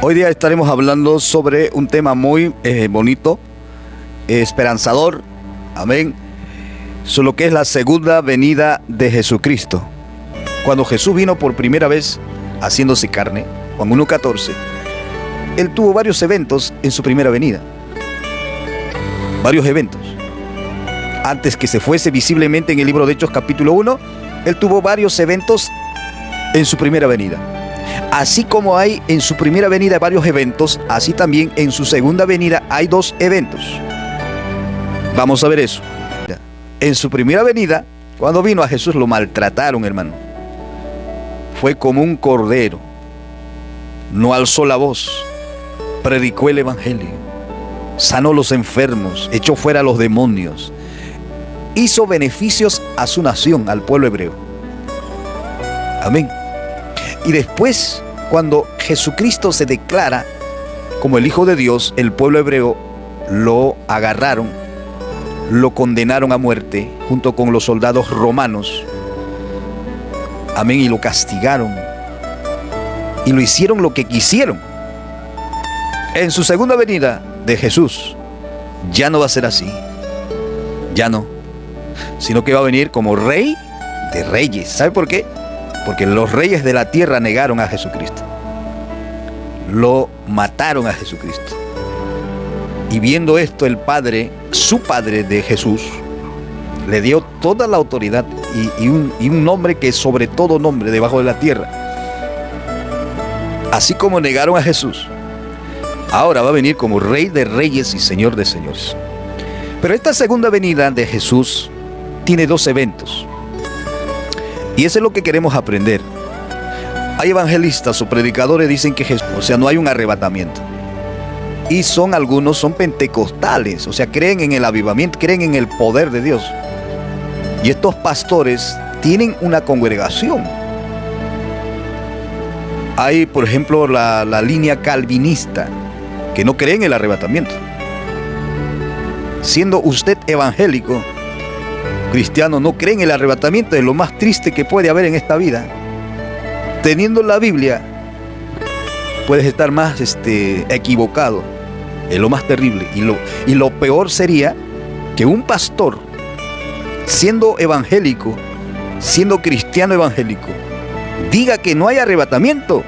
Hoy día estaremos hablando sobre un tema muy bonito, esperanzador, amén, sobre lo que es la segunda venida de Jesucristo. Cuando Jesús vino por primera vez haciéndose carne, Juan 1:14, Él tuvo varios eventos en su primera venida. Varios eventos. Antes que se fuese visiblemente en el libro de Hechos capítulo 1, Él tuvo varios eventos en su primera venida. Así como hay en su primera venida varios eventos, así también en su segunda venida hay dos eventos. Vamos a ver eso. En su primera venida, cuando vino a Jesús, lo maltrataron, hermano. Fue como un cordero. No alzó la voz. Predicó el evangelio. Sanó los enfermos. Echó fuera a los demonios. Hizo beneficios a su nación, al pueblo hebreo. Amén. Y después, cuando Jesucristo se declara como el Hijo de Dios, el pueblo hebreo lo agarraron, lo condenaron a muerte junto con los soldados romanos. Amén. Y lo castigaron. Y lo hicieron lo que quisieron. En su segunda venida de Jesús, ya no va a ser así. Ya no. Sino que va a venir como Rey de Reyes. ¿Sabe por qué? Porque los reyes de la tierra negaron a Jesucristo. Lo mataron a Jesucristo. Y viendo esto, el Padre, su Padre de Jesús, le dio toda la autoridad y un nombre que es sobre todo nombre debajo de la tierra. Así como negaron a Jesús, ahora va a venir como Rey de Reyes y Señor de Señores. Pero esta segunda venida de Jesús tiene dos eventos. Y eso es lo que queremos aprender. Hay evangelistas o predicadores que dicen que Jesús, no hay un arrebatamiento. Y algunos son pentecostales, creen en el avivamiento, creen en el poder de Dios. Y estos pastores tienen una congregación. Hay, por ejemplo, la línea calvinista, que no cree en el arrebatamiento. Siendo usted evangélico, cristiano, no cree en el arrebatamiento, es lo más triste que puede haber en esta vida. Teniendo la Biblia, puedes estar más equivocado. Es lo más terrible. Y lo peor sería que un pastor, siendo evangélico, siendo cristiano evangélico, diga que no hay arrebatamiento.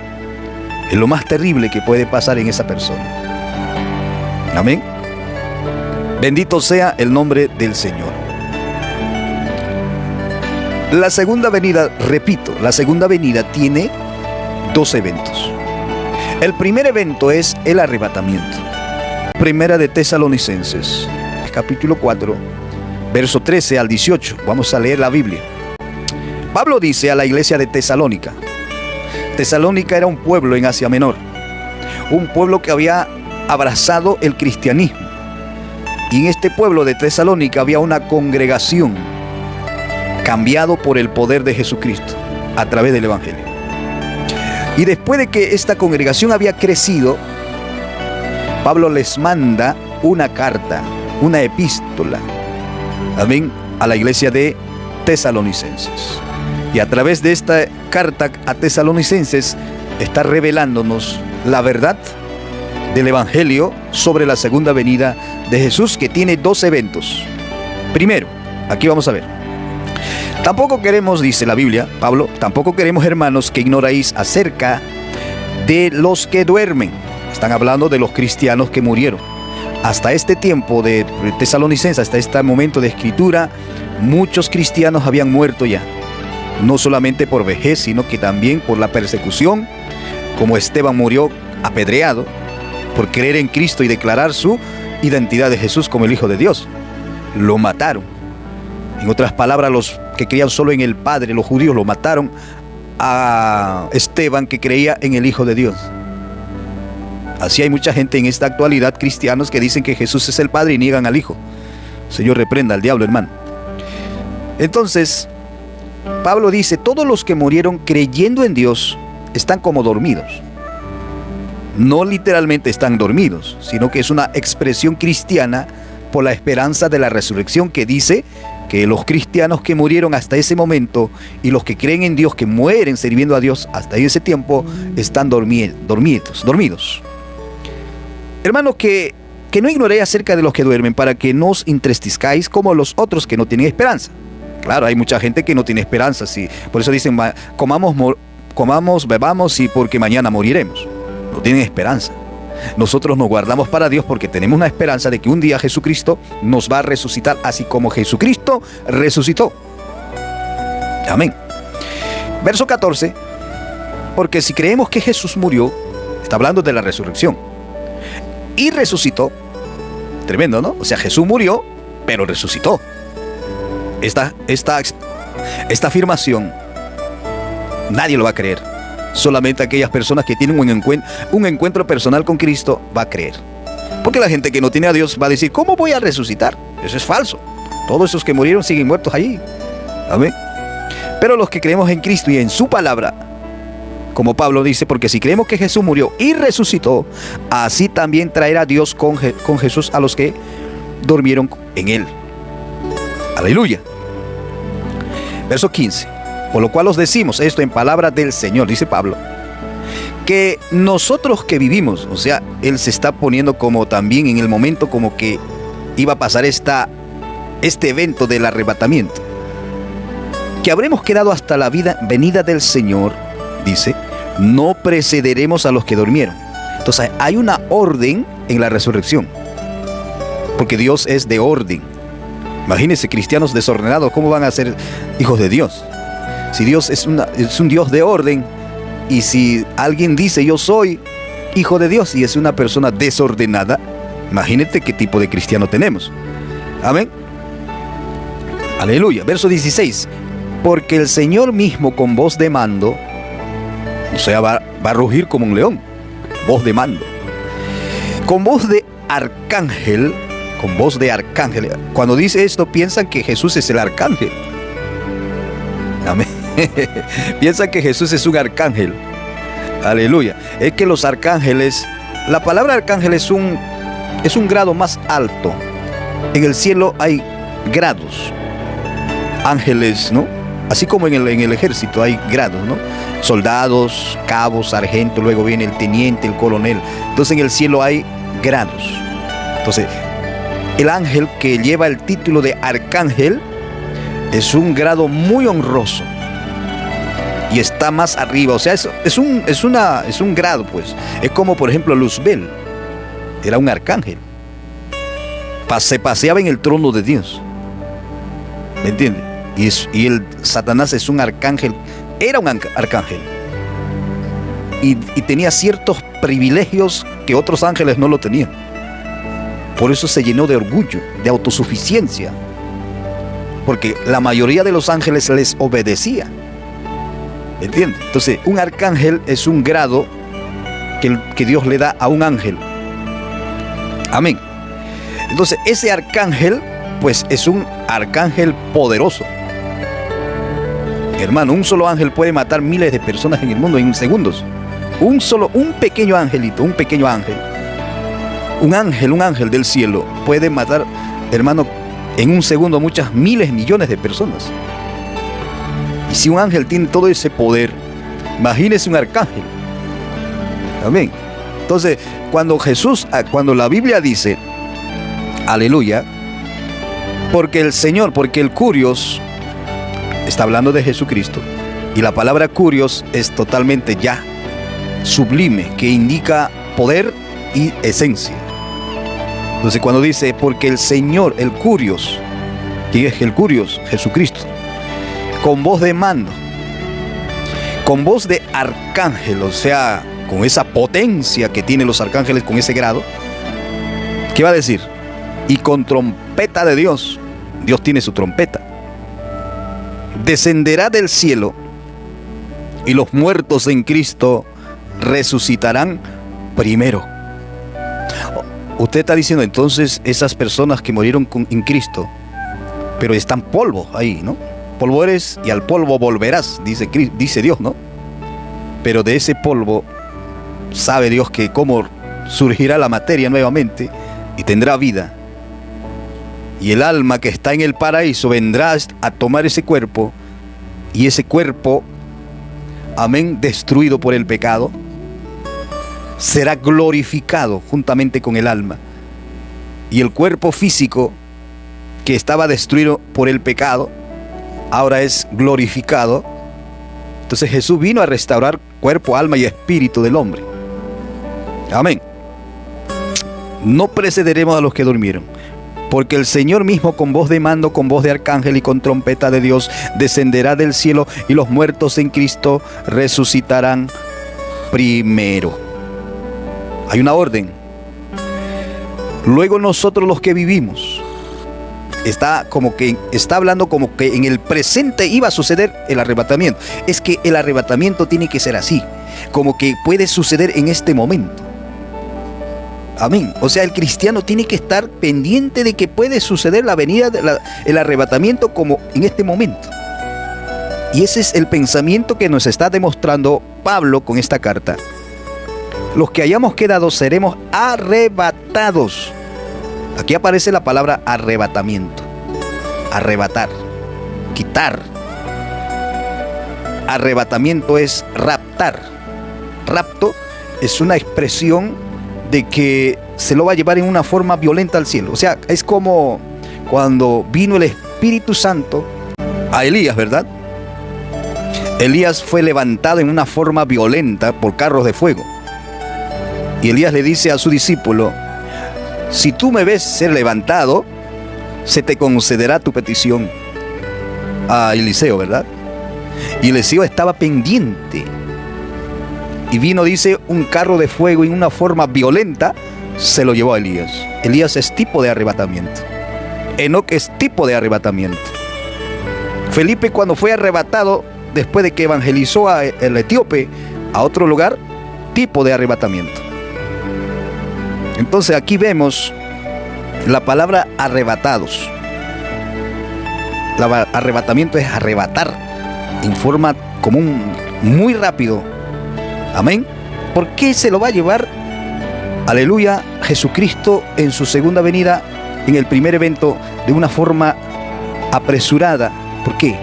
Es lo más terrible que puede pasar en esa persona. Amén. Bendito sea el nombre del Señor. La segunda venida, repito, la segunda venida tiene dos eventos. El primer evento es el arrebatamiento. Primera de Tesalonicenses, capítulo 4, verso 13 al 18. Vamos a leer la Biblia. Pablo dice a la iglesia de Tesalónica. Tesalónica era un pueblo en Asia Menor. Un pueblo que había abrazado el cristianismo. Y en este pueblo de Tesalónica había una congregación cambiado por el poder de Jesucristo a través del evangelio. Y después de que esta congregación había crecido, Pablo les manda una carta, una epístola, amén, a la iglesia de Tesalonicenses. Y a través de esta carta a Tesalonicenses está revelándonos la verdad del evangelio sobre la segunda venida de Jesús, que tiene dos eventos. Primero, aquí vamos a ver. Tampoco queremos, dice la Biblia, Pablo, tampoco queremos, hermanos, que ignoráis acerca de los que duermen. Están hablando de los cristianos que murieron. Hasta este tiempo de Tesalonicenses, hasta este momento de escritura, muchos cristianos habían muerto ya. No solamente por vejez, sino que también por la persecución, como Esteban murió apedreado por creer en Cristo y declarar su identidad de Jesús como el Hijo de Dios. Lo mataron. En otras palabras, los que creían solo en el Padre, los judíos, lo mataron a Esteban, que creía en el Hijo de Dios. Así hay mucha gente en esta actualidad, cristianos, que dicen que Jesús es el Padre y niegan al Hijo. Señor, reprenda al diablo, hermano. Entonces, Pablo dice, todos los que murieron creyendo en Dios están como dormidos. No literalmente están dormidos, sino que es una expresión cristiana por la esperanza de la resurrección, que dice que los cristianos que murieron hasta ese momento y los que creen en Dios, que mueren sirviendo a Dios hasta ese tiempo, están dormidos. Hermano, que no ignoréis acerca de los que duermen, para que no os entristezcáis como los otros que no tienen esperanza. Claro, hay mucha gente que no tiene esperanza, sí. Por eso dicen, comamos, bebamos, y porque mañana moriremos. No tienen esperanza. Nosotros nos guardamos para Dios porque tenemos una esperanza de que un día Jesucristo nos va a resucitar, así como Jesucristo resucitó. Amén. Verso 14. Porque si creemos que Jesús murió, está hablando de la resurrección, y resucitó. Tremendo, ¿no? O sea, Jesús murió, pero resucitó. Esta afirmación nadie lo va a creer. Solamente aquellas personas que tienen un encuentro personal con Cristo va a creer. Porque la gente que no tiene a Dios va a decir, ¿cómo voy a resucitar? Eso es falso. Todos esos que murieron siguen muertos allí. Amén. Pero los que creemos en Cristo y en su palabra, como Pablo dice, porque si creemos que Jesús murió y resucitó, así también traerá Dios con Jesús a los que durmieron en él. Aleluya. Verso 15. Por lo cual os decimos esto en palabra del Señor, dice Pablo, que nosotros que vivimos, o sea, él se está poniendo como también en el momento como que iba a pasar este evento del arrebatamiento, que habremos quedado hasta la venida del Señor, dice, no precederemos a los que durmieron. Entonces hay una orden en la resurrección, porque Dios es de orden. Imagínense, cristianos desordenados, ¿cómo van a ser hijos de Dios? Si Dios es un Dios de orden, y si alguien dice yo soy hijo de Dios y es una persona desordenada, imagínate qué tipo de cristiano tenemos. Amén. Aleluya. Verso 16. Porque el Señor mismo con voz de mando, o sea, va a rugir como un león, voz de mando, con voz de arcángel, cuando dice esto piensan que Jesús es el arcángel. Amén. Piensan que Jesús es un arcángel. Aleluya. Es que los arcángeles, la palabra arcángel es un grado más alto. En el cielo hay grados. Ángeles, ¿no? Así como en el ejército hay grados, ¿no? Soldados, cabos, sargento, luego viene el teniente, el coronel. Entonces en el cielo hay grados. Entonces, el ángel que lleva el título de arcángel es un grado muy honroso y está más arriba. O sea, es un grado, pues. Es como, por ejemplo, Luzbel era un arcángel, se paseaba en el trono de Dios, ¿me entiendes? Y el Satanás es un arcángel, era un arcángel, y tenía ciertos privilegios que otros ángeles no lo tenían. Por eso se llenó de orgullo, de autosuficiencia, porque la mayoría de los ángeles les obedecía. ¿Entiendes? Entonces, un arcángel es un grado que Dios le da a un ángel. Amén. Entonces, ese arcángel, pues, es un arcángel poderoso. Hermano, un solo ángel puede matar miles de personas en el mundo en segundos. Un pequeño angelito, un pequeño ángel. Un ángel del cielo puede matar, hermano, en un segundo muchas miles, millones de personas. Y si un ángel tiene todo ese poder, imagínese un arcángel. Amén. Entonces, cuando la Biblia dice, aleluya, porque el Curios, está hablando de Jesucristo, y la palabra Curios es totalmente ya sublime, que indica poder y esencia. Entonces cuando dice, porque el Señor, el Curios, ¿quién es el Curios? Jesucristo, con voz de mando, con voz de arcángel, o sea, con esa potencia que tienen los arcángeles, con ese grado, ¿qué va a decir? Y con trompeta de Dios, Dios tiene su trompeta, descenderá del cielo, y los muertos en Cristo resucitarán primero. Usted está diciendo entonces esas personas que murieron en Cristo, pero están polvo ahí, ¿no? Polvo eres y al polvo volverás, dice Dios, ¿no? Pero de ese polvo sabe Dios que cómo surgirá la materia nuevamente y tendrá vida. Y el alma que está en el paraíso vendrá a tomar ese cuerpo, y ese cuerpo, amén, destruido por el pecado, será glorificado juntamente con el alma. Y el cuerpo físico que estaba destruido por el pecado, ahora es glorificado. Entonces Jesús vino a restaurar cuerpo, alma y espíritu del hombre. Amén. No precederemos a los que durmieron, porque el Señor mismo con voz de mando, con voz de arcángel y con trompeta de Dios descenderá del cielo, y los muertos en Cristo resucitarán primero. Hay una orden. Luego nosotros los que vivimos. Está hablando como que en el presente iba a suceder el arrebatamiento. Es que el arrebatamiento tiene que ser así, como que puede suceder en este momento. Amén. O sea, el cristiano tiene que estar pendiente de que puede suceder la venida, el arrebatamiento como en este momento. Y ese es el pensamiento que nos está demostrando Pablo con esta carta. Los que hayamos quedado seremos arrebatados. Aquí aparece la palabra arrebatamiento. Arrebatar, quitar. Arrebatamiento es raptar. Rapto es una expresión de que se lo va a llevar en una forma violenta al cielo. O sea, es como cuando vino el Espíritu Santo a Elías, ¿verdad? Elías fue levantado en una forma violenta por carros de fuego. Y Elías le dice a su discípulo: si tú me ves ser levantado, se te concederá tu petición. A Eliseo, ¿verdad? Y Eliseo estaba pendiente. Y vino, dice, un carro de fuego en una forma violenta, se lo llevó a Elías. Elías es tipo de arrebatamiento. Enoc es tipo de arrebatamiento. Felipe, cuando fue arrebatado, después de que evangelizó al etíope a otro lugar, tipo de arrebatamiento. Entonces aquí vemos la palabra arrebatados. Arrebatamiento es arrebatar en forma común, muy rápido. Amén. ¿Por qué se lo va a llevar? Aleluya, Jesucristo en su segunda venida, en el primer evento, de una forma apresurada. ¿Por qué?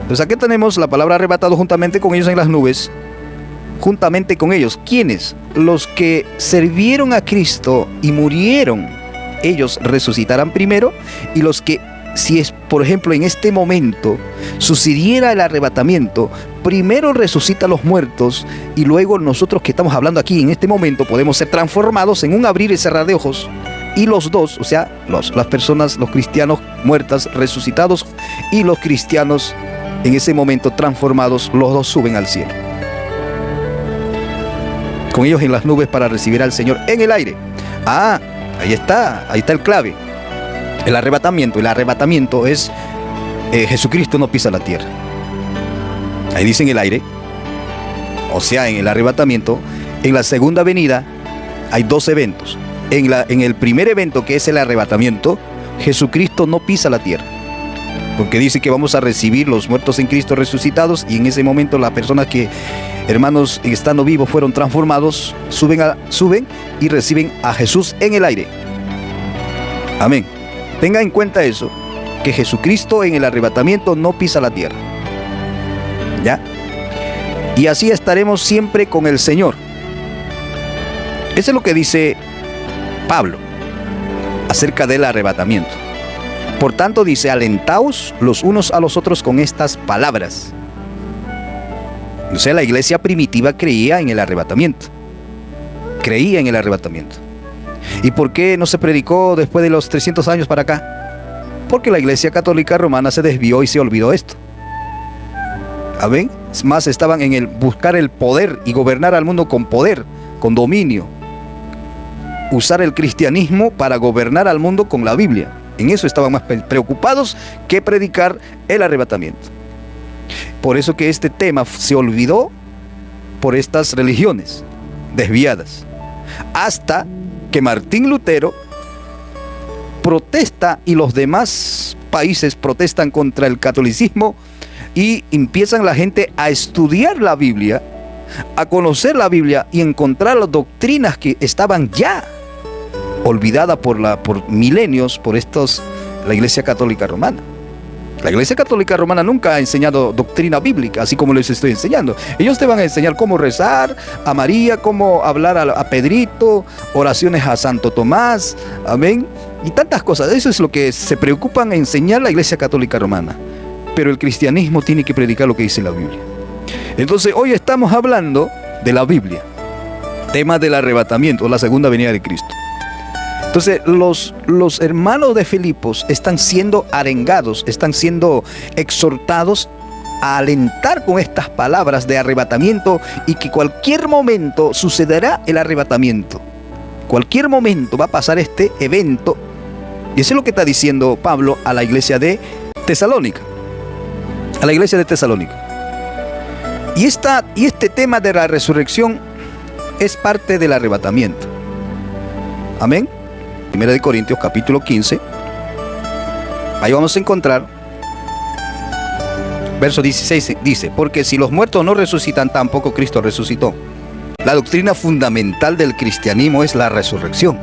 Pues aquí tenemos la palabra arrebatado juntamente con ellos en las nubes. Juntamente con ellos. ¿Quiénes? Los que sirvieron a Cristo y murieron, ellos resucitarán primero. Y los que, si es, por ejemplo, en este momento sucediera el arrebatamiento, primero resucitan los muertos, y luego nosotros que estamos hablando aquí en este momento podemos ser transformados en un abrir y cerrar de ojos. Y los dos, o sea, las personas, los cristianos muertas, resucitados, y los cristianos en ese momento transformados, los dos suben al cielo. Con ellos en las nubes para recibir al Señor en el aire. Ah, ahí está el clave. El arrebatamiento es Jesucristo no pisa la tierra. Ahí dice en el aire. O sea, en el arrebatamiento. En la segunda venida hay dos eventos. En el primer evento, que es el arrebatamiento, Jesucristo no pisa la tierra, porque dice que vamos a recibir los muertos en Cristo resucitados, y en ese momento las personas que, hermanos, estando vivos, fueron transformados, suben y reciben a Jesús en el aire. Amén. Tenga en cuenta eso, que Jesucristo en el arrebatamiento no pisa la tierra. ¿Ya? Y así estaremos siempre con el Señor. Eso es lo que dice Pablo acerca del arrebatamiento. Por tanto dice: alentaos los unos a los otros con estas palabras. O sea, la iglesia primitiva creía en el arrebatamiento. Creía en el arrebatamiento. ¿Y por qué no se predicó después de los 300 años para acá? Porque la iglesia católica romana se desvió y se olvidó esto. ¿Amén? Es más, estaban en el buscar el poder y gobernar al mundo con poder, con dominio. Usar el cristianismo para gobernar al mundo con la Biblia. En eso estaban más preocupados que predicar el arrebatamiento. Por eso que este tema se olvidó por estas religiones desviadas. Hasta que Martín Lutero protesta y los demás países protestan contra el catolicismo, y empiezan la gente a estudiar la Biblia, a conocer la Biblia y encontrar las doctrinas que estaban ya olvidadas por milenios por la Iglesia Católica Romana. La Iglesia Católica Romana nunca ha enseñado doctrina bíblica, así como les estoy enseñando. Ellos te van a enseñar cómo rezar a María, cómo hablar a Pedrito, oraciones a Santo Tomás, amén, y tantas cosas. Eso es lo que se preocupan en enseñar la Iglesia Católica Romana. Pero el cristianismo tiene que predicar lo que dice la Biblia. Entonces hoy estamos hablando de la Biblia, tema del arrebatamiento, la segunda venida de Cristo. Entonces los hermanos de Filipos están siendo arengados, están siendo exhortados a alentar con estas palabras de arrebatamiento, y que cualquier momento sucederá el arrebatamiento. Cualquier momento va a pasar este evento. Y eso es lo que está diciendo Pablo a la iglesia de Tesalónica. A la iglesia de Tesalónica. Y este tema de la resurrección es parte del arrebatamiento. Amén. Primera de Corintios capítulo 15. Ahí vamos a encontrar verso 16, dice: porque si los muertos no resucitan, tampoco Cristo resucitó. La doctrina fundamental del cristianismo es la resurrección.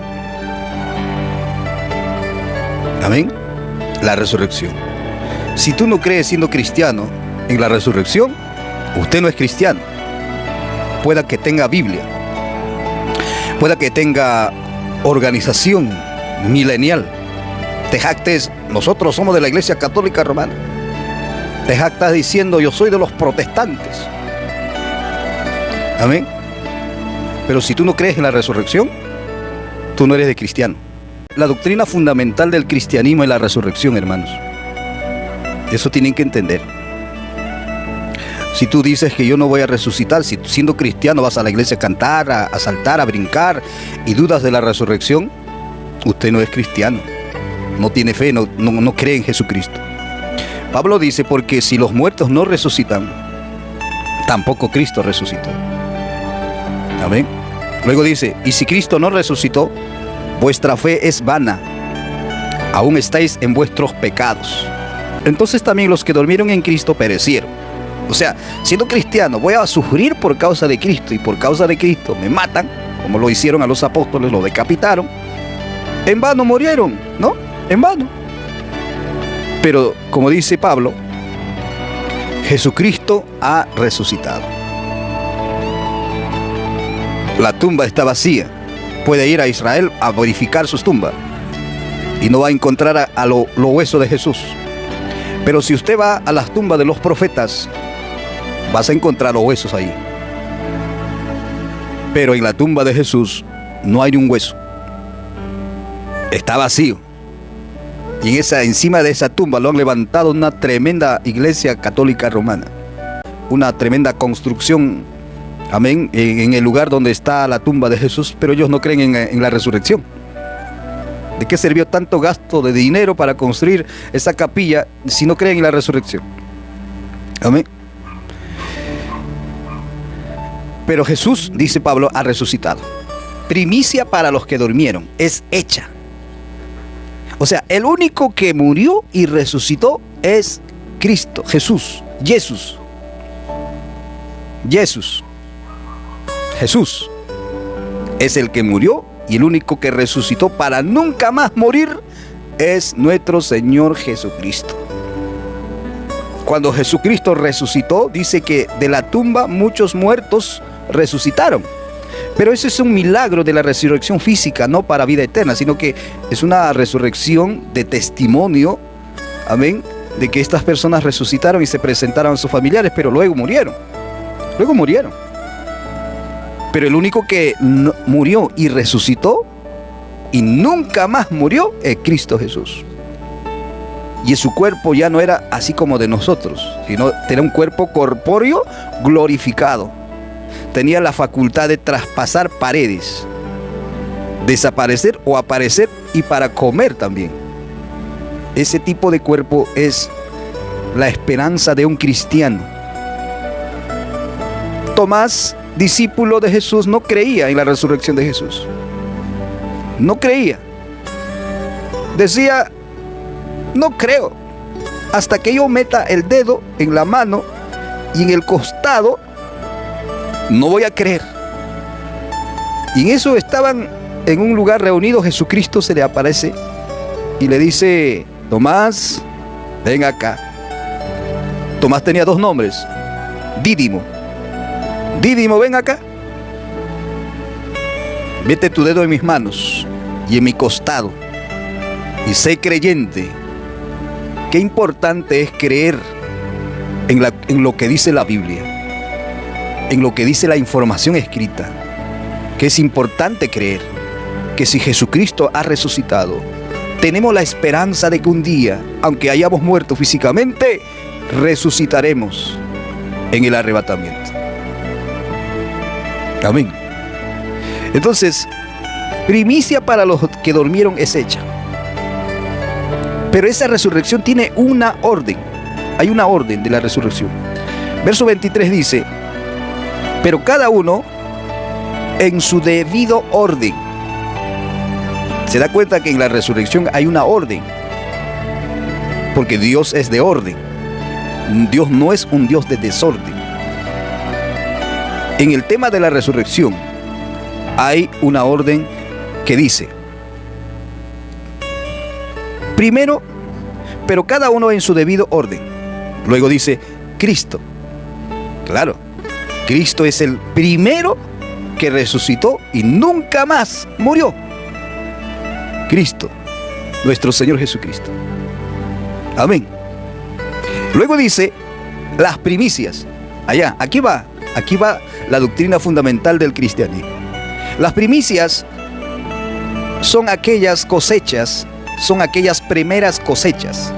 Amén. La resurrección. Si tú no crees, siendo cristiano, en la resurrección, usted no es cristiano. Pueda que tenga Biblia, pueda que tenga organización milenial, te jactes: nosotros somos de la Iglesia Católica Romana, te jactas diciendo: yo soy de los protestantes. Amén. Pero si tú no crees en la resurrección, tú no eres de cristiano. La doctrina fundamental del cristianismo es la resurrección, hermanos. Eso tienen que entender. Si tú dices que yo no voy a resucitar, si siendo cristiano vas a la iglesia a cantar, a saltar, a brincar, y dudas de la resurrección, usted no es cristiano, no tiene fe, no cree en Jesucristo. Pablo dice: porque si los muertos no resucitan, tampoco Cristo resucitó. Amén. Luego dice: y si Cristo no resucitó, vuestra fe es vana, aún estáis en vuestros pecados. Entonces también los que durmieron en Cristo perecieron. O sea, siendo cristiano, voy a sufrir por causa de Cristo, y por causa de Cristo me matan, como lo hicieron a los apóstoles, lo decapitaron. En vano murieron, ¿no? En vano. Pero como dice Pablo, Jesucristo ha resucitado. La tumba está vacía. Puede ir a Israel a verificar sus tumbas y no va a encontrar a los huesos de Jesús. Pero si usted va a las tumbas de los profetas, vas a encontrar los huesos ahí. Pero en la tumba de Jesús no hay ni un hueso. Está vacío. Y encima de esa tumba lo han levantado una tremenda iglesia católica romana. Una tremenda construcción, amén, en el lugar donde está la tumba de Jesús. Pero ellos no creen en la resurrección. ¿De qué sirvió tanto gasto de dinero para construir esa capilla si no creen en la resurrección? Amén. Pero Jesús, dice Pablo, ha resucitado. Primicia para los que durmieron, es hecha. O sea, el único que murió y resucitó es Cristo, Jesús, Jesús. Jesús es el que murió, y el único que resucitó para nunca más morir es nuestro Señor Jesucristo. Cuando Jesucristo resucitó, dice que de la tumba muchos muertos resucitaron. Pero ese es un milagro de la resurrección física, no para vida eterna, sino que es una resurrección de testimonio, amén, de que estas personas resucitaron y se presentaron a sus familiares, pero luego murieron. Pero el único que murió y resucitó y nunca más murió es Cristo Jesús. Y su cuerpo ya no era así como de nosotros, sino tenía un cuerpo corpóreo glorificado. Tenía la facultad de traspasar paredes, desaparecer o aparecer, y para comer también. Ese tipo de cuerpo es la esperanza de un cristiano. Tomás, discípulo de Jesús, no creía en la resurrección de Jesús. No creía. Decía: no creo hasta que yo meta el dedo en la mano y en el costado, no voy a creer. Y en eso estaban en un lugar reunidos. Jesucristo se le aparece y le dice: Tomás, ven acá. Tomás tenía dos nombres. Dídimo. Dídimo, ven acá. Mete tu dedo en mis manos y en mi costado y sé creyente. Qué importante es creer en lo que dice la Biblia, en lo que dice la información escrita. Que es importante creer que si Jesucristo ha resucitado, tenemos la esperanza de que un día, aunque hayamos muerto físicamente, resucitaremos en el arrebatamiento. Amén. Entonces, primicia para los que durmieron es hecha. Pero esa resurrección tiene una orden. Hay una orden de la resurrección. Verso 23 dice: pero cada uno en su debido orden. Se da cuenta que en la resurrección hay una orden, porque Dios es de orden. Dios no es un Dios de desorden. En el tema de la resurrección hay una orden que dice: primero, pero cada uno en su debido orden. Luego dice Cristo. Claro, Cristo es el primero que resucitó y nunca más murió. Cristo, nuestro Señor Jesucristo. Amén. Luego dice las primicias. Aquí va la doctrina fundamental del cristianismo. Las primicias son aquellas cosechas, son aquellas primeras cosechas.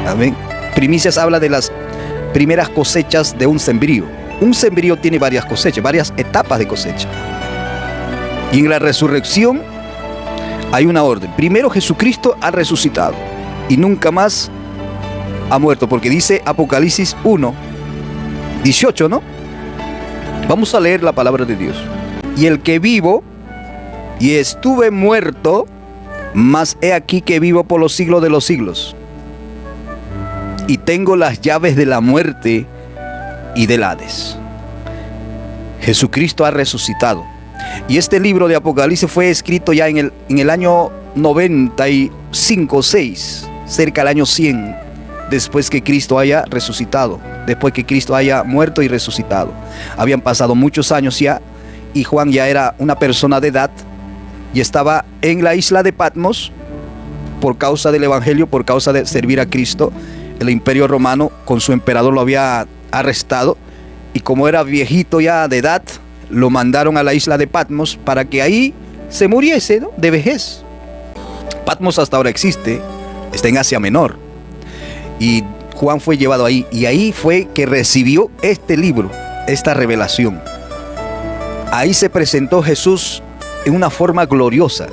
Amén. Primicias habla de las primeras cosechas de un sembrío. Un sembrío tiene varias cosechas, varias etapas de cosecha. Y en la resurrección hay una orden. Primero, Jesucristo ha resucitado y nunca más ha muerto, porque dice Apocalipsis 1:18, ¿no? Vamos a leer la palabra de Dios. Y el que vivo y estuve muerto, mas he aquí que vivo por los siglos de los siglos. Y tengo las llaves de la muerte y del Hades. Jesucristo ha resucitado. Y este libro de Apocalipsis fue escrito ya en el año 95-6, cerca del año 100, después que Cristo haya resucitado, después que Cristo haya muerto y resucitado. Habían pasado muchos años ya, y Juan ya era una persona de edad, y estaba en la isla de Patmos, por causa del Evangelio, por causa de servir a Cristo. El imperio romano con su emperador lo había arrestado, y como era viejito ya de edad, lo mandaron a la isla de Patmos para que ahí se muriese, ¿no?, de vejez. Patmos hasta ahora existe, está en Asia Menor, y Juan fue llevado ahí, y ahí fue que recibió este libro, esta revelación. Ahí se presentó Jesús en una forma gloriosa.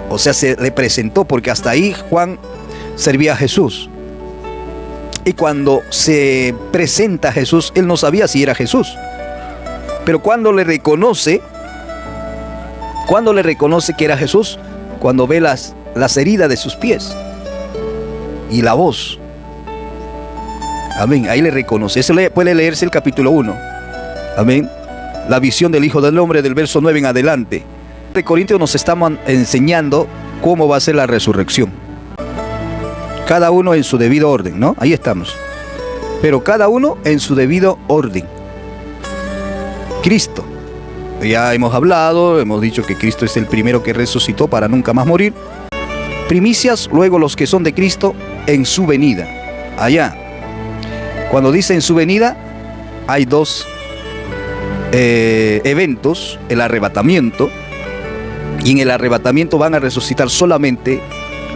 O sea, se le presentó, porque hasta ahí Juan servía a Jesús. Y cuando se presenta a Jesús, él no sabía si era Jesús. Pero cuando le reconoce que era Jesús, cuando ve las heridas de sus pies y la voz. Amén. Ahí le reconoce. Eso puede leerse el capítulo 1. Amén. La visión del Hijo del Hombre, del verso 9 en adelante. De Corintios nos estamos enseñando cómo va a ser la resurrección. Cada uno en su debido orden, ¿no? Ahí estamos. Pero cada uno en su debido orden. Cristo. Ya hemos hablado, hemos dicho que Cristo es el primero que resucitó para nunca más morir. Primicias, luego los que son de Cristo en su venida. Allá. Cuando dice en su venida, hay dos eventos: el arrebatamiento, y en el arrebatamiento van a resucitar solamente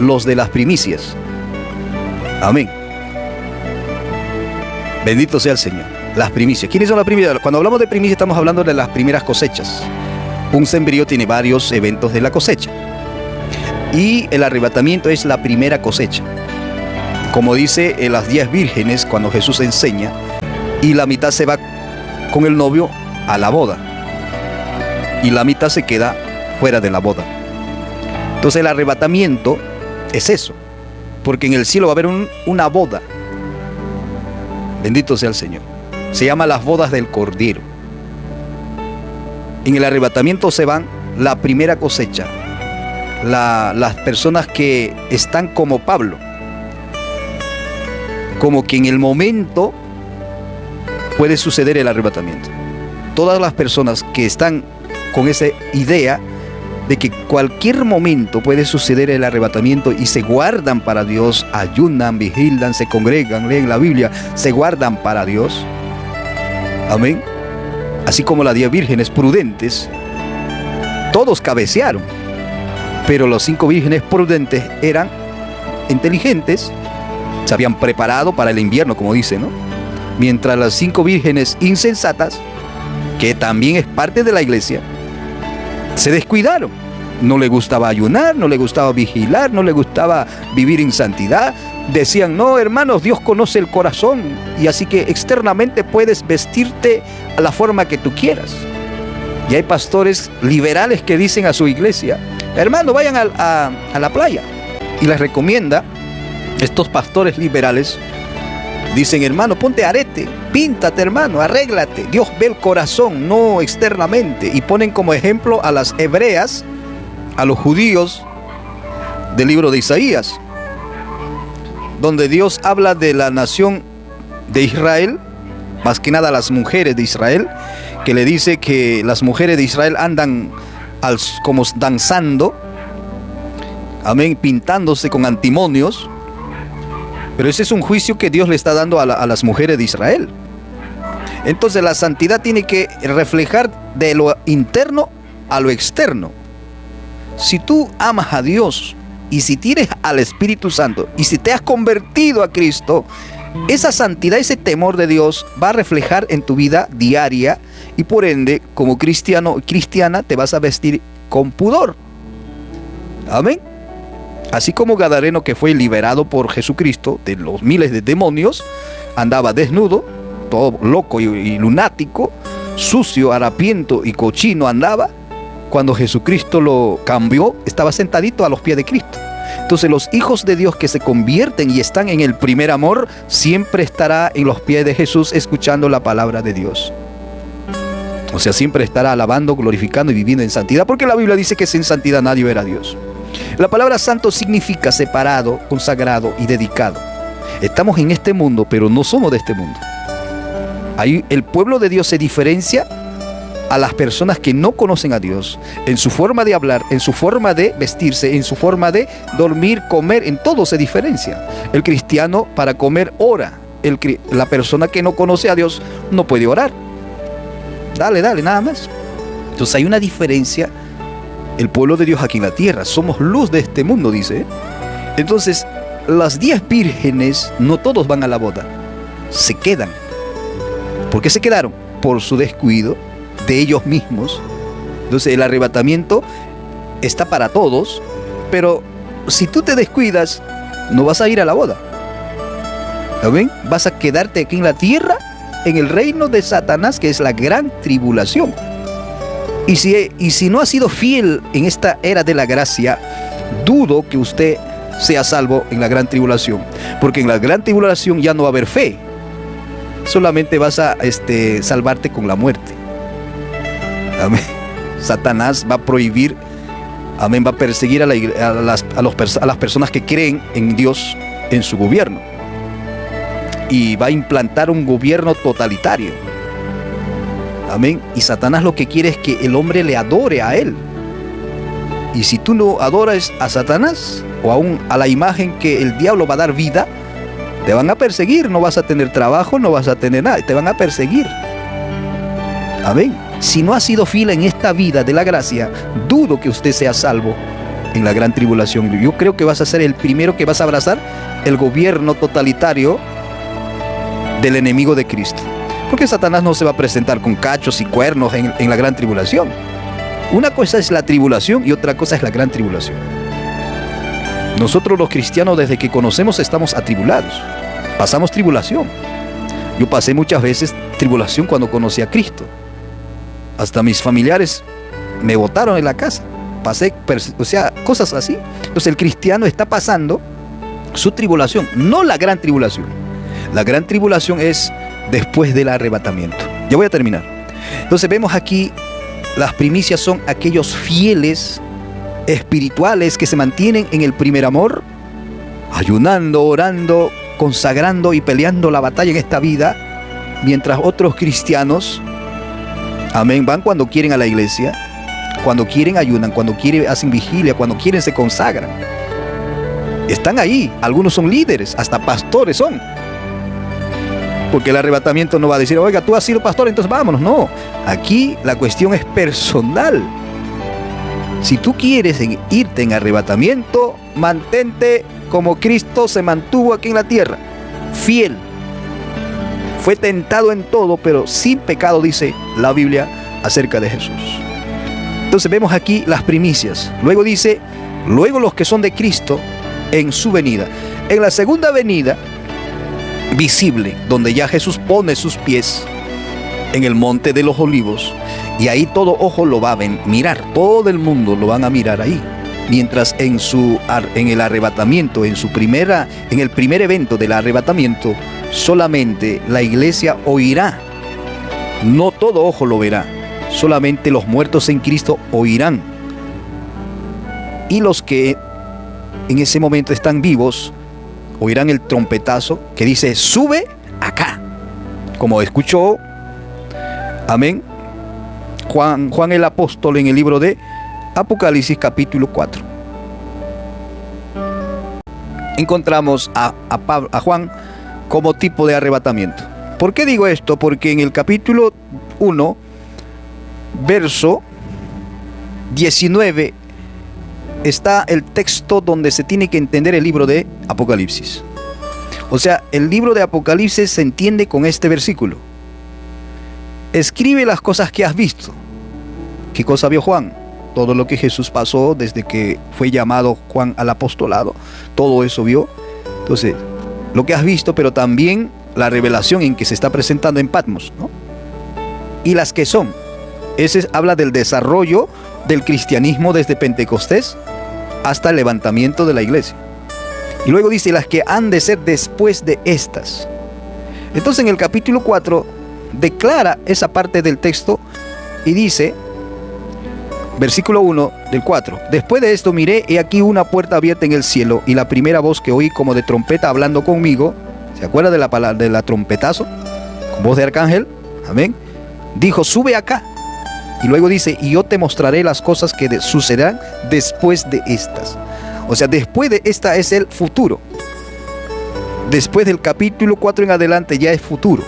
los de las primicias. Amén. Bendito sea el Señor. Las primicias. ¿Quiénes son las primicias? Cuando hablamos de primicias estamos hablando de las primeras cosechas. Un sembrío tiene varios eventos de la cosecha, y el arrebatamiento es la primera cosecha. Como dice en las 10 vírgenes cuando Jesús enseña, y la mitad se va con el novio a la boda y la mitad se queda fuera de la boda. Entonces el arrebatamiento es eso, porque en el cielo va a haber una boda. Bendito sea el Señor. Se llama las bodas del Cordero. En el arrebatamiento se van la primera cosecha, las personas que están como Pablo, como que en el momento puede suceder el arrebatamiento. Todas las personas que están con esa idea de que cualquier momento puede suceder el arrebatamiento y se guardan para Dios, ayunan, vigilan, se congregan, leen la Biblia, se guardan para Dios. Amén. Así como las 10 vírgenes prudentes, todos cabecearon, pero los 5 vírgenes prudentes eran inteligentes, se habían preparado para el invierno, como dice, ¿no? Mientras las 5 vírgenes insensatas, que también es parte de la iglesia, se descuidaron. No le gustaba ayunar, no le gustaba vigilar, no le gustaba vivir en santidad. Decían, no, hermanos, Dios conoce el corazón, y así que externamente puedes vestirte a la forma que tú quieras. Y hay pastores liberales que dicen a su iglesia, hermano, vayan a la playa. Y les recomienda, estos pastores liberales, dicen, hermano, ponte arete, píntate, hermano, arréglate. Dios ve el corazón, no externamente. Y ponen como ejemplo a las hebreas, a los judíos del libro de Isaías, donde Dios habla de la nación de Israel, más que nada las mujeres de Israel, que le dice que las mujeres de Israel andan como danzando, amén, pintándose con antimonios. Pero ese es un juicio que Dios le está dando a las mujeres de Israel. Entonces la santidad tiene que reflejar de lo interno a lo externo. Si tú amas a Dios y si tienes al Espíritu Santo y si te has convertido a Cristo, esa santidad, ese temor de Dios va a reflejar en tu vida diaria, y por ende, como cristiano o cristiana, te vas a vestir con pudor. Amén. Así como Gadareno, que fue liberado por Jesucristo de los miles de demonios, andaba desnudo, todo loco y lunático, sucio, harapiento y cochino andaba. Cuando Jesucristo lo cambió, estaba sentadito a los pies de Cristo. Entonces los hijos de Dios que se convierten y están en el primer amor, siempre estará en los pies de Jesús escuchando la palabra de Dios. O sea, siempre estará alabando, glorificando y viviendo en santidad, porque la Biblia dice que sin santidad nadie verá a Dios. La palabra santo significa separado, consagrado y dedicado. Estamos en este mundo, pero no somos de este mundo. Ahí el pueblo de Dios se diferencia a las personas que no conocen a Dios, en su forma de hablar, en su forma de vestirse, en su forma de dormir, comer, en todo se diferencia. El cristiano para comer ora. La persona que no conoce a Dios no puede orar. Dale, nada más. Entonces hay una diferencia. El pueblo de Dios aquí en la tierra, somos luz de este mundo, dice. Entonces, las 10 vírgenes, no todos van a la boda, se quedan. ¿Por qué se quedaron? Por su descuido de ellos mismos. Entonces el arrebatamiento está para todos, pero si tú te descuidas, no vas a ir a la boda. ¿Amén? Vas a quedarte aquí en la tierra, en el reino de Satanás, que es la gran tribulación. Y si no ha sido fiel en esta era de la gracia, dudo que usted sea salvo en la gran tribulación, porque en la gran tribulación ya no va a haber fe. Solamente vas a salvarte con la muerte. Amén. Satanás va a prohibir, amén, va a perseguir a las personas que creen en Dios, en su gobierno, y va a implantar un gobierno totalitario. Amén. Y Satanás lo que quiere es que el hombre le adore a él. Y si tú no adoras a Satanás o aún a la imagen que el diablo va a dar vida, te van a perseguir, no vas a tener trabajo, no vas a tener nada, te van a perseguir. Amén. Si no ha sido fiel en esta vida de la gracia, dudo que usted sea salvo en la gran tribulación. Yo creo que vas a ser el primero que vas a abrazar el gobierno totalitario del enemigo de Cristo. Porque Satanás no se va a presentar con cachos y cuernos en la gran tribulación. Una cosa es la tribulación y otra cosa es la gran tribulación. Nosotros los cristianos, desde que conocemos, estamos atribulados. Pasamos tribulación. Yo pasé muchas veces tribulación cuando conocí a Cristo. Hasta mis familiares me botaron en la casa. Pasé, cosas así. Entonces el cristiano está pasando su tribulación, no la gran tribulación. La gran tribulación es después del arrebatamiento. Ya voy a terminar. Entonces vemos aquí, las primicias son aquellos fieles espirituales que se mantienen en el primer amor, ayunando, orando, consagrando y peleando la batalla en esta vida, mientras otros cristianos, amén, van cuando quieren a la iglesia, cuando quieren ayunan, cuando quieren hacen vigilia, cuando quieren se consagran. Están ahí, algunos son líderes, hasta pastores son. Porque el arrebatamiento no va a decir, oiga, tú has sido pastor, entonces vámonos. No, aquí la cuestión es personal. Si tú quieres irte en arrebatamiento, mantente como Cristo se mantuvo aquí en la tierra, fiel. Fue tentado en todo, pero sin pecado, dice la Biblia acerca de Jesús. Entonces vemos aquí las primicias. Luego dice, luego los que son de Cristo en su venida. En la segunda venida, visible, donde ya Jesús pone sus pies en el monte de los olivos, y ahí todo ojo lo va a mirar, todo el mundo lo van a mirar ahí. Mientras en el arrebatamiento, en el primer evento del arrebatamiento, solamente la iglesia oirá, no todo ojo lo verá, solamente los muertos en Cristo oirán, y los que en ese momento están vivos oirán el trompetazo que dice, sube acá, como escuchó, amén, Juan el apóstol en el libro de Apocalipsis capítulo 4. Encontramos a Juan como tipo de arrebatamiento. ¿Por qué digo esto? Porque en el capítulo 1, verso 19, está el texto donde se tiene que entender el libro de Apocalipsis. O sea, el libro de Apocalipsis se entiende con este versículo. Escribe las cosas que has visto. ¿Qué cosa vio Juan? Todo lo que Jesús pasó desde que fue llamado Juan al apostolado. Todo eso vio. Entonces, lo que has visto, pero también la revelación en que se está presentando en Patmos, ¿no? Y las que son. Ese habla del desarrollo del cristianismo desde Pentecostés hasta el levantamiento de la iglesia. Y luego dice, las que han de ser después de estas. Entonces en el capítulo 4 declara esa parte del texto y dice, versículo 1 del 4, después de esto miré, he aquí una puerta abierta en el cielo, y la primera voz que oí como de trompeta hablando conmigo, ¿se acuerda de la palabra, de la trompetazo? Con voz de arcángel, amén, dijo, sube acá. Y luego dice, y yo te mostraré las cosas que sucederán después de estas. O sea, después de esta es el futuro. Después del capítulo 4 en adelante ya es futuro.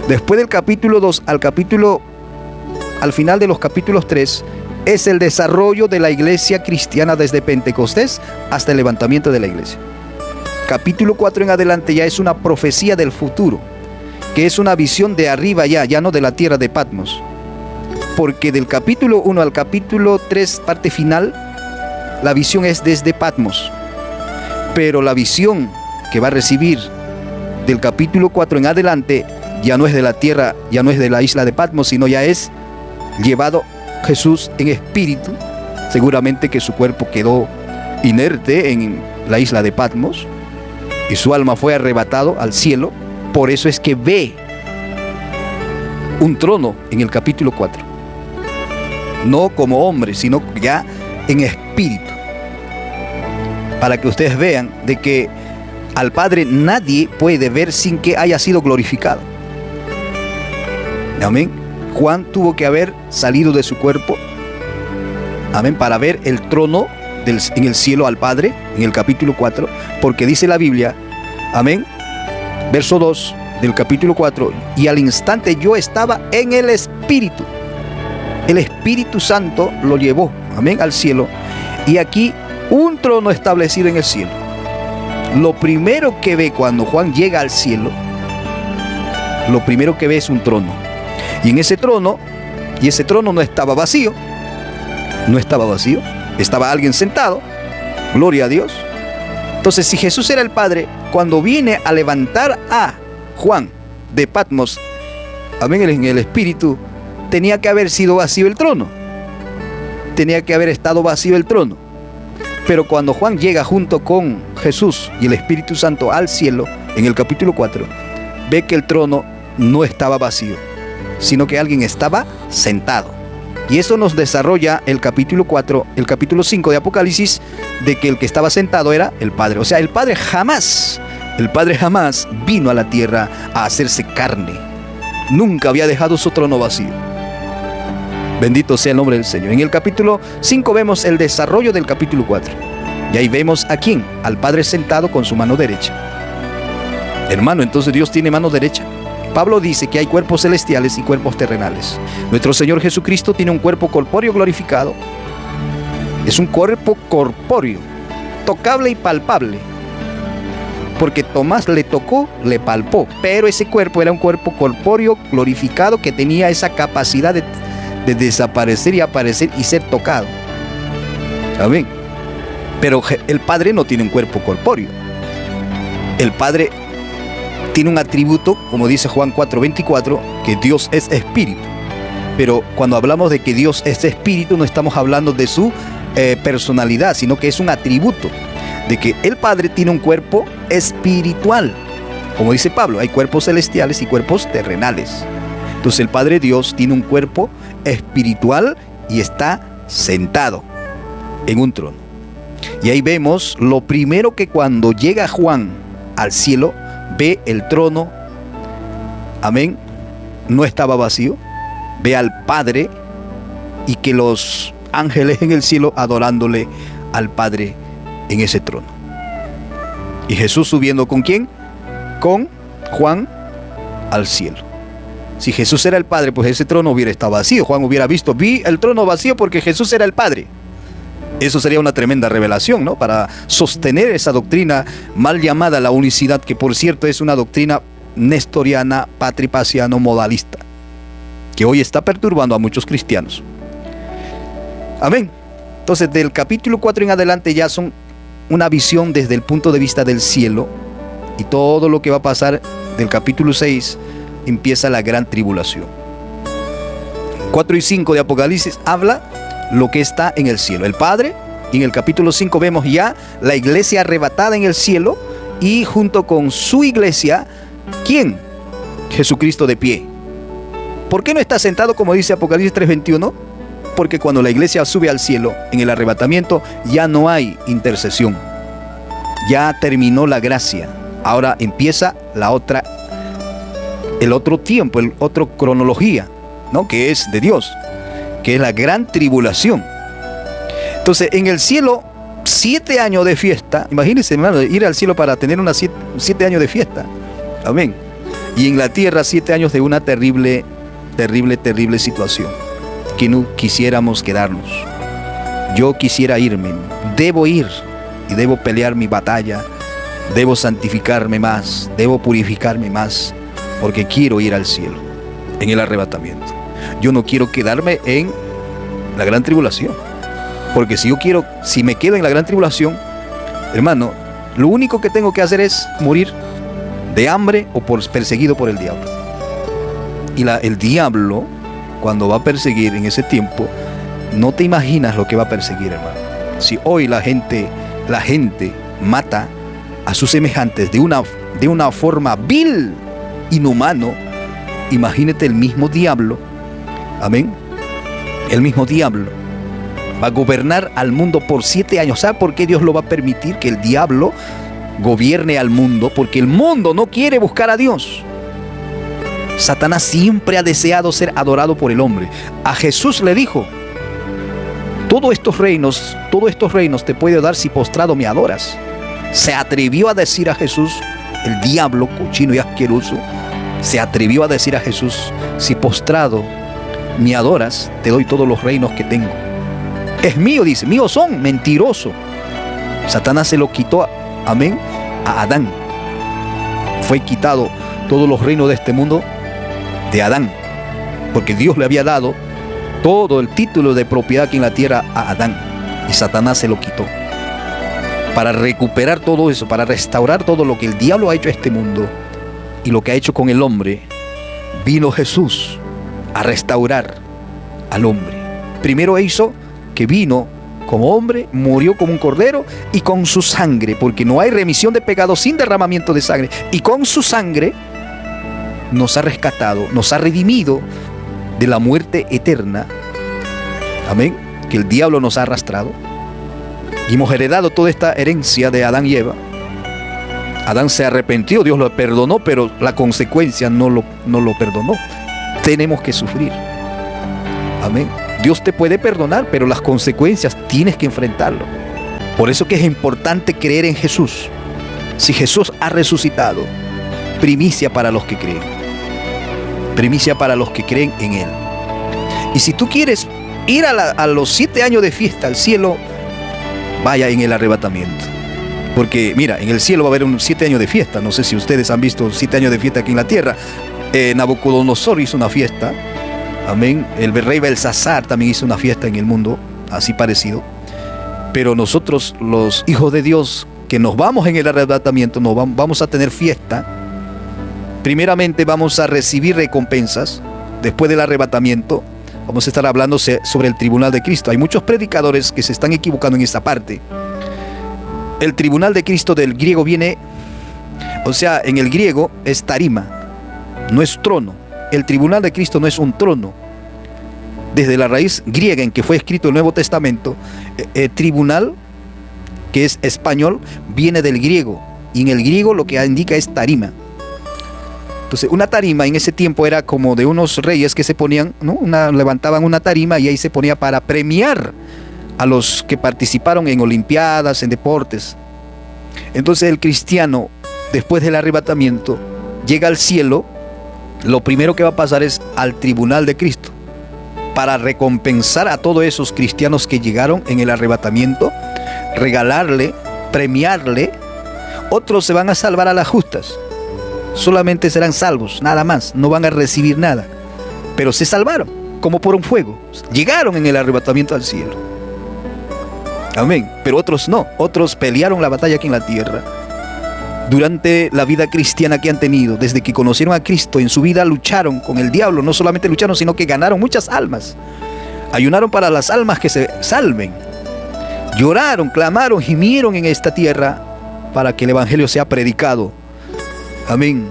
Después del capítulo 2 al final de los capítulos 3, es el desarrollo de la iglesia cristiana desde Pentecostés hasta el levantamiento de la iglesia. Capítulo 4 en adelante ya es una profecía del futuro, que es una visión de arriba ya no de la tierra de Patmos. Porque del capítulo 1 al capítulo 3, parte final, la visión es desde Patmos. Pero la visión que va a recibir del capítulo 4 en adelante ya no es de la tierra, ya no es de la isla de Patmos, sino ya es llevado Jesús en espíritu. Seguramente que su cuerpo quedó inerte en la isla de Patmos y su alma fue arrebatado al cielo. Por eso es que ve un trono en el capítulo 4. No como hombre, sino ya en espíritu. Para que ustedes vean de que al Padre nadie puede ver sin que haya sido glorificado. Amén. Juan tuvo que haber salido de su cuerpo, amén, para ver el trono en el cielo al Padre, en el capítulo 4, porque dice la Biblia, amén, verso 2 del capítulo 4, y al instante yo estaba en el Espíritu. El Espíritu Santo lo llevó, amén, al cielo, y aquí un trono establecido en el cielo. Lo primero que ve cuando Juan llega al cielo, lo primero que ve es un trono. Y en ese trono no estaba vacío, estaba alguien sentado, gloria a Dios. Entonces, si Jesús era el Padre, cuando viene a levantar a Juan de Patmos, amén, en el Espíritu, tenía que haber sido vacío el trono, tenía que haber estado vacío el trono. Pero cuando Juan llega junto con Jesús y el Espíritu Santo al cielo, en el capítulo 4, ve que el trono no estaba vacío, sino que alguien estaba sentado. Y eso nos desarrolla el capítulo 4, el capítulo 5 de Apocalipsis, de que el que estaba sentado era el Padre. O sea, el Padre jamás El Padre jamás vino a la tierra a hacerse carne. Nunca había dejado su trono vacío. Bendito sea el nombre del Señor. En el capítulo 5 vemos el desarrollo del capítulo 4. Y ahí vemos a quién, al Padre sentado con su mano derecha. Hermano, entonces Dios tiene mano derecha. Pablo dice que hay cuerpos celestiales y cuerpos terrenales. Nuestro Señor Jesucristo tiene un cuerpo corpóreo glorificado. Es un cuerpo corpóreo, tocable y palpable. Porque Tomás le tocó, le palpó. Pero ese cuerpo era un cuerpo corpóreo glorificado que tenía esa capacidad de desaparecer y aparecer y ser tocado. Amén. Pero el Padre no tiene un cuerpo corpóreo. El Padre tiene un atributo, como dice Juan 4:24, que Dios es espíritu. Pero cuando hablamos de que Dios es espíritu, no estamos hablando de su personalidad, sino que es un atributo de que el Padre tiene un cuerpo espiritual. Como dice Pablo, hay cuerpos celestiales y cuerpos terrenales. Entonces el Padre Dios tiene un cuerpo espiritual y está sentado en un trono. Y ahí vemos lo primero, que cuando llega Juan al cielo, ve el trono, amén, no estaba vacío, ve al Padre y que los ángeles en el cielo adorándole al Padre en ese trono. Y Jesús subiendo ¿con quién? Con Juan al cielo. Si Jesús era el Padre, pues ese trono hubiera estado vacío. Juan hubiera visto, vi el trono vacío porque Jesús era el Padre. Eso sería una tremenda revelación, ¿no? Para sostener esa doctrina mal llamada la unicidad, que por cierto es una doctrina nestoriana, patripaciano, modalista, que hoy está perturbando a muchos cristianos. Amén. Entonces del capítulo 4 en adelante ya son una visión desde el punto de vista del cielo, y todo lo que va a pasar del capítulo 6 empieza la gran tribulación. 4 y 5 de Apocalipsis habla lo que está en el cielo, el Padre, y en el capítulo 5 vemos ya la iglesia arrebatada en el cielo, y junto con su iglesia, ¿quién? Jesucristo de pie. ¿Por qué no está sentado como dice Apocalipsis 3:21? Porque cuando la iglesia sube al cielo en el arrebatamiento ya no hay intercesión, ya terminó la gracia, ahora empieza el otro tiempo, el otro cronología, ¿no? Que es de Dios, que es la gran tribulación. Entonces en el cielo 7 años de fiesta. Imagínense, hermano, ir al cielo para tener 7 años de fiesta. Amén. Y en la tierra 7 años de una terrible situación, que no quisiéramos quedarnos. Yo quisiera irme, debo ir y debo pelear mi batalla, debo santificarme más, debo purificarme más, porque quiero ir al cielo en el arrebatamiento. Yo no quiero quedarme en la gran tribulación, porque si me quedo en la gran tribulación, hermano, lo único que tengo que hacer es morir de hambre o perseguido por el diablo. Y el diablo, cuando va a perseguir en ese tiempo, no te imaginas lo que va a perseguir, hermano. Si hoy la gente mata a sus semejantes de una forma vil, inhumano, imagínate el mismo diablo, amén, el mismo diablo va a gobernar al mundo por 7 años. ¿Sabe por qué Dios lo va a permitir que el diablo gobierne al mundo? Porque el mundo no quiere buscar a Dios. Satanás siempre ha deseado ser adorado por el hombre. A Jesús le dijo: todos estos reinos te puedo dar si postrado me adoras. Se atrevió a decir a Jesús, el diablo cochino y asqueroso, se atrevió a decir a Jesús: si postrado me adoras, te doy todos los reinos que tengo. Es mío, dice, míos son, mentiroso. Satanás se lo quitó, amén, a Adán. Fue quitado todos los reinos de este mundo de Adán, porque Dios le había dado todo el título de propiedad aquí en la tierra a Adán, y Satanás se lo quitó. Para recuperar todo eso, para restaurar todo lo que el diablo ha hecho a este mundo y lo que ha hecho con el hombre, vino Jesús a restaurar al hombre. Primero hizo que vino como hombre, murió como un cordero, y con su sangre, porque no hay remisión de pecados sin derramamiento de sangre, y con su sangre nos ha rescatado, nos ha redimido de la muerte eterna, amén, que el diablo nos ha arrastrado. Y hemos heredado toda esta herencia de Adán y Eva, Adán se arrepintió, Dios lo perdonó, pero la consecuencia no lo perdonó. Tenemos que sufrir. Amén. Dios te puede perdonar, pero las consecuencias tienes que enfrentarlo. Por eso que es importante creer en Jesús. Si Jesús ha resucitado, primicia para los que creen. Primicia para los que creen en Él. Y si tú quieres ir a los 7 años de fiesta al cielo, vaya en el arrebatamiento. Porque mira, en el cielo va a haber 7 años de fiesta. No sé si ustedes han visto 7 años de fiesta aquí en la tierra. Nabucodonosor hizo una fiesta. Amén. El rey Belsasar también hizo una fiesta en el mundo, así parecido. Pero nosotros, los hijos de Dios, que nos vamos en el arrebatamiento, vamos a tener fiesta. Primeramente vamos a recibir recompensas. Después del arrebatamiento vamos a estar hablando sobre el tribunal de Cristo. Hay muchos predicadores que se están equivocando en esta parte. El tribunal de Cristo del griego viene, o sea, en el griego es tarima, no es trono. El tribunal de Cristo no es un trono. Desde la raíz griega en que fue escrito el Nuevo Testamento, tribunal, que es español, viene del griego. Y en el griego lo que indica es tarima. Entonces, una tarima en ese tiempo era como de unos reyes que se ponían, ¿no? Levantaban una tarima y ahí se ponía para premiar a los que participaron en olimpiadas, en deportes. Entonces el cristiano, después del arrebatamiento, llega al cielo. Lo primero que va a pasar es al tribunal de Cristo, para recompensar a todos esos cristianos que llegaron en el arrebatamiento, regalarle, premiarle. Otros se van a salvar a las justas, solamente serán salvos, nada más, no van a recibir nada, pero se salvaron como por un fuego, llegaron en el arrebatamiento al cielo. Amén. Pero otros no, otros pelearon la batalla aquí en la tierra. Durante la vida cristiana que han tenido, desde que conocieron a Cristo, en su vida lucharon con el diablo. No solamente lucharon, sino que ganaron muchas almas. Ayunaron para las almas que se salven. Lloraron, clamaron, gimieron en esta tierra para que el evangelio sea predicado. Amén.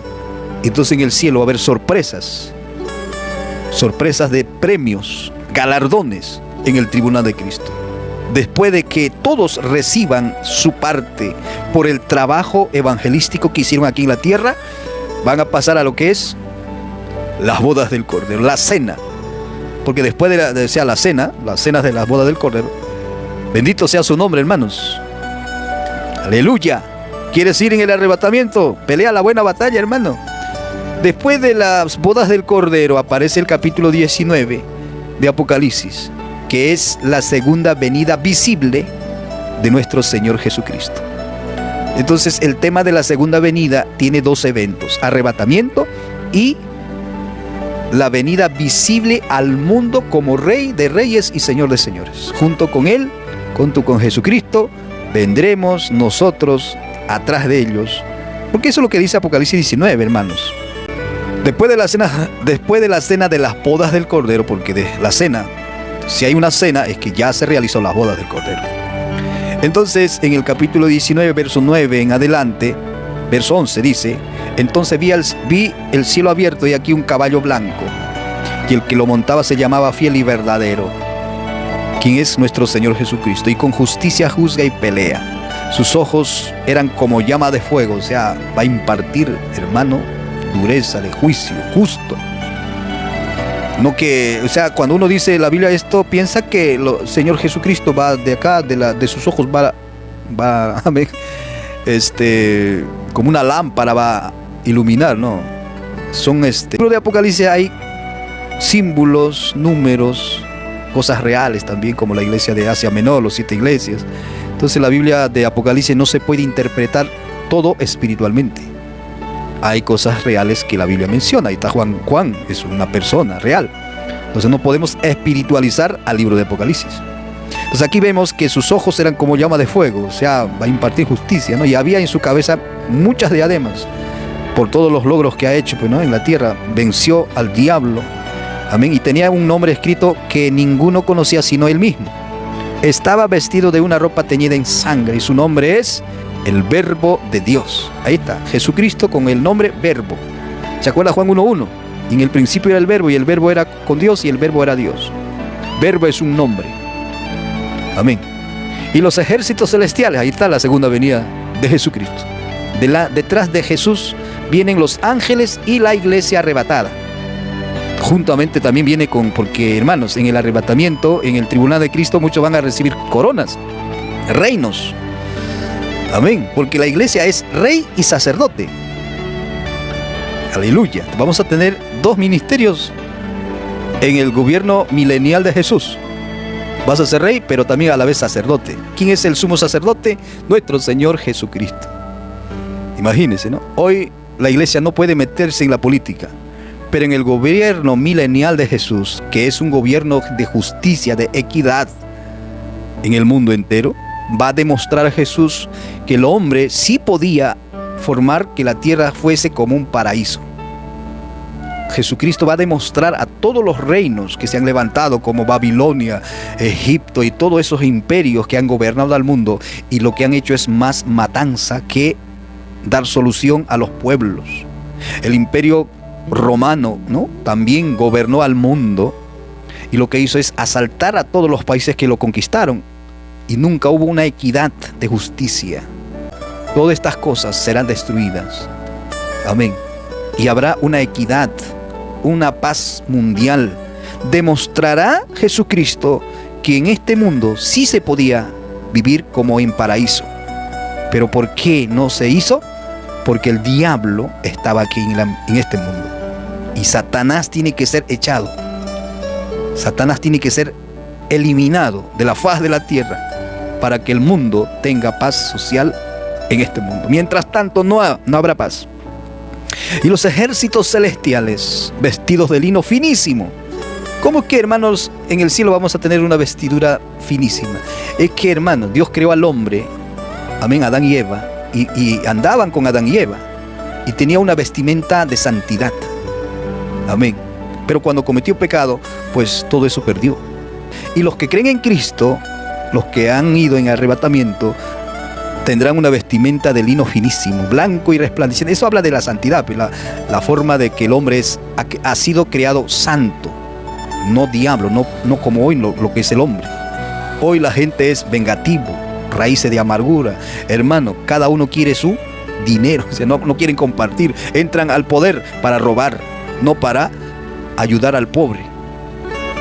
Entonces en el cielo va a haber sorpresas. Sorpresas de premios, galardones en el tribunal de Cristo. Después de que todos reciban su parte por el trabajo evangelístico que hicieron aquí en la tierra, van a pasar a lo que es las bodas del Cordero, la cena. Porque después de la cena, las cenas de las bodas del Cordero, bendito sea su nombre, hermanos. Aleluya. ¿Quieres ir en el arrebatamiento? Pelea la buena batalla, hermano. Después de las bodas del Cordero aparece el capítulo 19 de Apocalipsis, que es la segunda venida visible de nuestro Señor Jesucristo. Entonces el tema de la segunda venida tiene 2 eventos: arrebatamiento y la venida visible al mundo como Rey de Reyes y Señor de Señores. Junto con Él, junto con Jesucristo, vendremos nosotros atrás de ellos. Porque eso es lo que dice Apocalipsis 19, hermanos. Después de la cena de las bodas del Cordero, porque de la cena, si hay una cena, es que ya se realizó las bodas del Cordero. Entonces, en el capítulo 19, verso 9 en adelante, verso 11 dice: entonces vi el cielo abierto y aquí un caballo blanco, y el que lo montaba se llamaba Fiel y Verdadero, quien es nuestro Señor Jesucristo, y con justicia juzga y pelea. Sus ojos eran como llama de fuego, o sea, va a impartir, hermano, dureza de juicio justo. No que, o sea, cuando uno dice la Biblia esto, piensa que el Señor Jesucristo va de acá, de sus ojos va como una lámpara, va a iluminar, ¿no? Son En el libro de Apocalipsis hay símbolos, números, cosas reales también, como la iglesia de Asia Menor, los 7 iglesias. Entonces la Biblia de Apocalipsis no se puede interpretar todo espiritualmente. Hay cosas reales que la Biblia menciona. Ahí está Juan es una persona real. Entonces no podemos espiritualizar al libro de Apocalipsis. Entonces aquí vemos que sus ojos eran como llama de fuego, o sea, va a impartir justicia, ¿no? Y había en su cabeza muchas diademas por todos los logros que ha hecho, pues, ¿no? En la tierra. Venció al diablo. Amén. Y tenía un nombre escrito que ninguno conocía sino él mismo. Estaba vestido de una ropa teñida en sangre y su nombre es el Verbo de Dios. Ahí está, Jesucristo con el nombre Verbo. ¿Se acuerda Juan 1:1? Y en el principio era el Verbo, y el Verbo era con Dios, y el Verbo era Dios. Verbo es un nombre. Amén. Y los ejércitos celestiales, ahí está la segunda venida de Jesucristo. Detrás de Jesús vienen los ángeles y la iglesia arrebatada. Juntamente también viene porque hermanos, en el arrebatamiento, en el tribunal de Cristo, muchos van a recibir coronas, reinos. Amén, porque la iglesia es rey y sacerdote. Aleluya. Vamos a tener dos ministerios en el gobierno milenial de Jesús. Vas a ser rey, pero también a la vez sacerdote. ¿Quién es el sumo sacerdote? Nuestro Señor Jesucristo. Imagínense, ¿no? Hoy la iglesia no puede meterse en la política, pero en el gobierno milenial de Jesús, que es un gobierno de justicia, de equidad en el mundo entero, va a demostrar a Jesús que el hombre sí podía formar que la tierra fuese como un paraíso. Jesucristo va a demostrar a todos los reinos que se han levantado, como Babilonia, Egipto y todos esos imperios que han gobernado al mundo, y lo que han hecho es más matanza que dar solución a los pueblos. El imperio romano, ¿no?, también gobernó al mundo, y lo que hizo es asaltar a todos los países que lo conquistaron, y nunca hubo una equidad de justicia. Todas estas cosas serán destruidas. Amén. Y habrá una equidad, una paz mundial. Demostrará Jesucristo que en este mundo sí se podía vivir como en paraíso. Pero ¿por qué no se hizo? Porque el diablo estaba aquí en este mundo. Y Satanás tiene que ser echado. Satanás tiene que ser eliminado de la faz de la tierra para que el mundo tenga paz social en este mundo. Mientras tanto no habrá paz. Y los ejércitos celestiales vestidos de lino finísimo. ¿Cómo que, hermanos, en el cielo vamos a tener una vestidura finísima? Es que, hermanos, Dios creó al hombre, amén, Adán y Eva, y andaban con Adán y Eva, y tenía una vestimenta de santidad, amén. Pero cuando cometió pecado, pues todo eso perdió. Y los que creen en Cristo, los que han ido en arrebatamiento, tendrán una vestimenta de lino finísimo, blanco y resplandeciente. Eso habla de la santidad, la forma de que el hombre ha sido creado santo, no diablo, no como hoy lo que es el hombre. Hoy la gente es vengativo, raíces de amargura. Hermano, cada uno quiere su dinero, o sea, no quieren compartir. Entran al poder para robar, no para ayudar al pobre.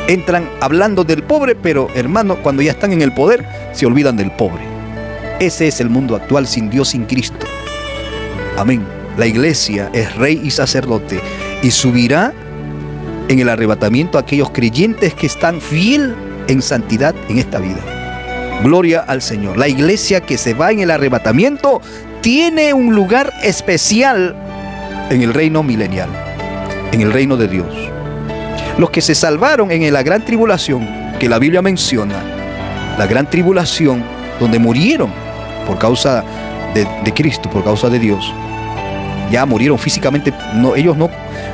Entran hablando del pobre, pero hermano, cuando ya están en el poder, se olvidan del pobre. Ese es el mundo actual sin Dios, sin Cristo. Amén. La iglesia es rey y sacerdote, y subirá en el arrebatamiento a aquellos creyentes que están fiel en santidad en esta vida. Gloria al Señor. La iglesia que se va en el arrebatamiento tiene un lugar especial en el reino milenial, en el reino de Dios. Los que se salvaron en la gran tribulación, que la Biblia menciona, la gran tribulación donde murieron por causa de Cristo, por causa de Dios, ya murieron físicamente. Ellos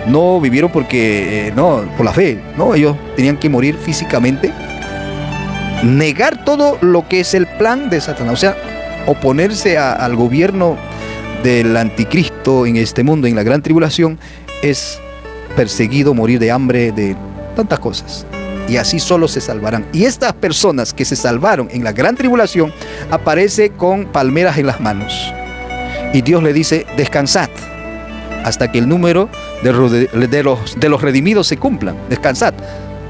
no vivieron porque por la fe, no, ellos tenían que morir físicamente, negar todo lo que es el plan de Satanás, o sea, oponerse al gobierno del anticristo en este mundo, en la gran tribulación, es perseguido, morir de hambre, de tantas cosas. Y así solo se salvarán. Y estas personas que se salvaron en la gran tribulación aparecen con palmeras en las manos. Y Dios le dice: descansad hasta que el número de los redimidos se cumplan. Descansad.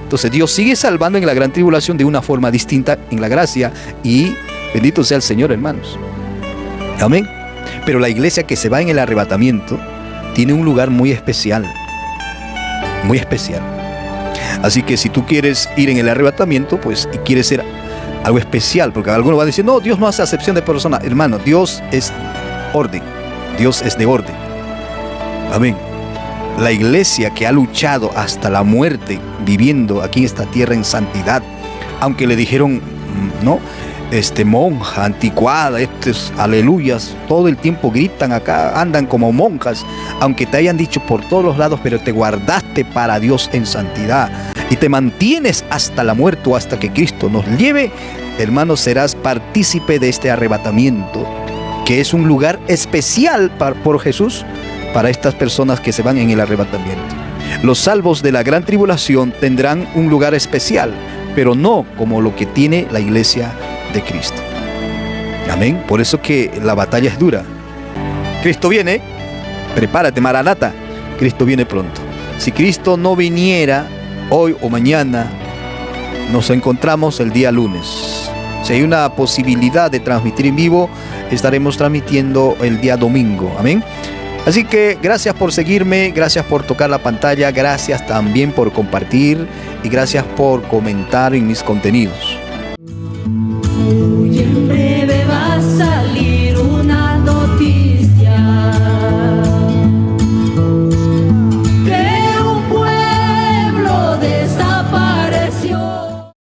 Entonces Dios sigue salvando en la gran tribulación de una forma distinta en la gracia. Y bendito sea el Señor, hermanos. Amén. Pero la iglesia que se va en el arrebatamiento tiene un lugar muy especial. Muy especial. Así que si tú quieres ir en el arrebatamiento, pues, y quieres ser algo especial, porque algunos van a decir: no, Dios no hace acepción de personas. Hermano, Dios es orden. Dios es de orden. Amén. La iglesia que ha luchado hasta la muerte, viviendo aquí en esta tierra en santidad, aunque le dijeron, no, monja, anticuada, aleluyas, todo el tiempo gritan acá, andan como monjas, aunque te hayan dicho por todos los lados, pero te guardaste para Dios en santidad y te mantienes hasta la muerte o hasta que Cristo nos lleve, hermano, serás partícipe de este arrebatamiento, que es un lugar especial por Jesús para estas personas que se van en el arrebatamiento. Los salvos de la gran tribulación tendrán un lugar especial, pero no como lo que tiene la iglesia de Cristo. Amén. Por eso que la batalla es dura. Cristo viene, prepárate, Maranata, Cristo viene pronto. Si Cristo no viniera hoy o mañana, nos encontramos el día lunes. Si hay una posibilidad de transmitir en vivo, estaremos transmitiendo el día domingo. Amén. Así que gracias por seguirme, gracias por tocar la pantalla, gracias también por compartir y gracias por comentar en mis contenidos.